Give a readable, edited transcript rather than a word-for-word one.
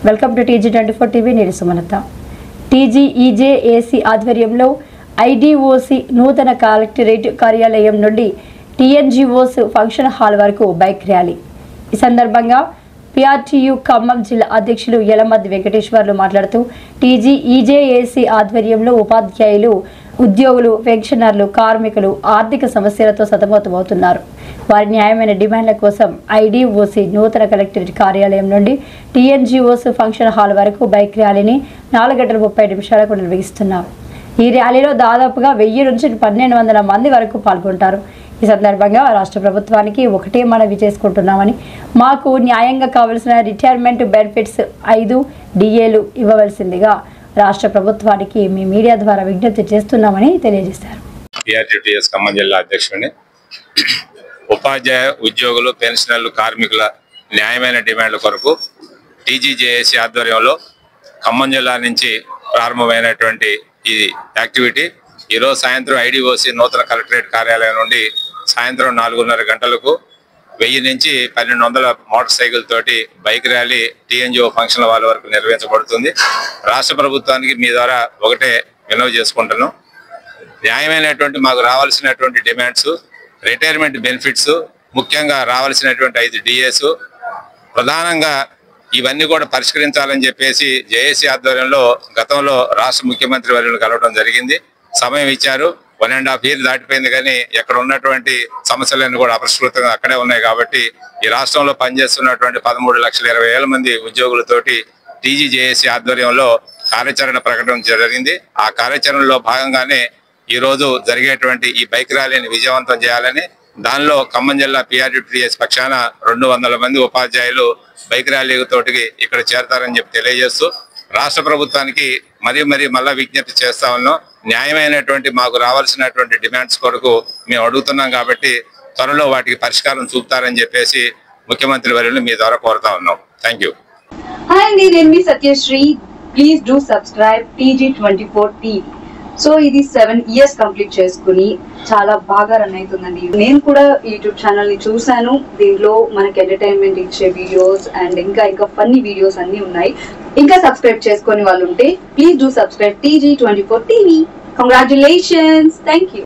Welcome to TG24 TV. నేను Sumalatha. TGEJAC ఆధ్వర్యంలో IDOC నూతన కలెక్టరేట్ కార్యాలయం నుండి TNGOs ఫంక్షన్ హాల్ వరకు బైక్ ర్యాలీ. ఈ సందర్భంగా PRTU ఖమ్మం జిల్లా అధ్యక్షులు యలమద్ది వెంకటేశ్వర్లు మాట్లాడుతూ TGEJAC ఆధ్వర్యంలో ఉపాధ్యాయులు, ఉద్యోగులు, పెన్షనర్లు, కార్మికులు ఆర్థిక సమస్యలతో సతమతమవుతున్నారు. వారి న్యాయమైన డిమాండ్ల కోసం IDOC నూతన కలెక్టరేట్ కార్యాలయం నుండి TNGOs ఫంక్షన్ హాల్ వరకు బైక్ ర్యాలీని 4:30 నిర్వహిస్తున్నారు. ఈ ర్యాలీలో దాదాపుగా 1000 నుంచి 1200 మంది వరకు పాల్గొంటారు. ఈ సందర్భంగా రాష్ట్ర ప్రభుత్వానికి ఒకటే మనవి చేసుకుంటున్నామని, మాకు న్యాయంగా కావలసిన రిటైర్మెంట్ బెనిఫిట్స్ 5 DAలు ఇవ్వవలసిందిగా రాష్ట్ర ప్రభుత్వానికి మీ మీడియా ద్వారా విజ్ఞప్తి చేస్తున్నామని తెలియజేశారు. PRTS ఖమ్మం జిల్లా అధ్యక్షుడిని. ఉపాధ్యాయ, ఉద్యోగులు, పెన్షనర్లు, కార్మికుల న్యాయమైన డిమాండ్ల కొరకు TGEJAC ఆధ్వర్యంలో ఖమ్మం జిల్లా నుంచి ప్రారంభమైనటువంటి ఈ యాక్టివిటీ ఈరోజు సాయంత్రం IDOC నూతన కలెక్టరేట్ కార్యాలయం నుండి సాయంత్రం 4:30 గంటలకు 1000 నుంచి 1200 మోటార్ సైకిల్ తోటి bike rally TNGO function hall వరకు నిర్వహించబడుతుంది. రాష్ట్ర ప్రభుత్వానికి మీ ద్వారా ఒకటే వినవి చేసుకుంటున్నాం. న్యాయమైనటువంటి మాకు రావాల్సినటువంటి డిమాండ్స్, రిటైర్మెంట్ బెనిఫిట్స్, ముఖ్యంగా రావాల్సినటువంటి 5 DAs, ప్రధానంగా ఇవన్నీ కూడా పరిష్కరించాలని చెప్పేసి JAC ఆధ్వర్యంలో గతంలో రాష్ట్ర ముఖ్యమంత్రి వర్యులను కలవడం జరిగింది. సమయం ఇచ్చారు. 1.5 years దాటిపోయింది, కానీ ఎక్కడ ఉన్నటువంటి సమస్యలన్నీ కూడా అపరిష్కృతంగా అక్కడే ఉన్నాయి. కాబట్టి ఈ రాష్ట్రంలో పనిచేస్తున్నటువంటి 13,20,000 మంది ఉద్యోగులతోటి TGEJAC ఆధ్వర్యంలో కార్యాచరణ ప్రకటన జరిగింది. ఆ కార్యాచరణలో భాగంగానే ఈ రోజు జరిగేటువంటి ఈ బైక్ ర్యాలీని విజయవంతం చేయాలని, దానిలో ఖమ్మం జిల్లా PRTS పక్షాన 200 మంది ఉపాధ్యాయులు బైక్ ర్యాలీ తోటి ఇక్కడ చేరతారని చెప్పి తెలియజేస్తూ, రాష్ట్ర ప్రభుత్వానికి మళ్ళా విజ్ఞప్తి చేస్తా ఉన్నాం. న్యాయమైనటువంటి మాకు రావాల్సినటువంటి డిమాండ్స్ కొరకు మేము అడుగుతున్నాం. కాబట్టి త్వరలో వాటికి పరిష్కారం చూపుతారని చెప్పేసి ముఖ్యమంత్రి వర్యులు మీ ద్వారా కోరుతా ఉన్నాం. Thank you. హాయ్ అండి, నేను మీ Satyasri. Please do subscribe TG24 TV. So ఇది 7 years కంప్లీట్ చేసుకుని చాలా బాగా రన్ అవుతుందండి. నేను కూడా యూట్యూబ్ ఛానల్ ని చూసాను. దీనిలో మనకి ఎంటర్టైన్మెంట్ ఇచ్చే వీడియోస్ అండ్ ఇంకా ఫన్నీ వీడియోస్ అన్ని ఉన్నాయి. ఇంకా సబ్స్క్రైబ్ చేసుకుని వాళ్ళు ఉంటే please do subscribe TG24 TV. Congratulations. Thank you.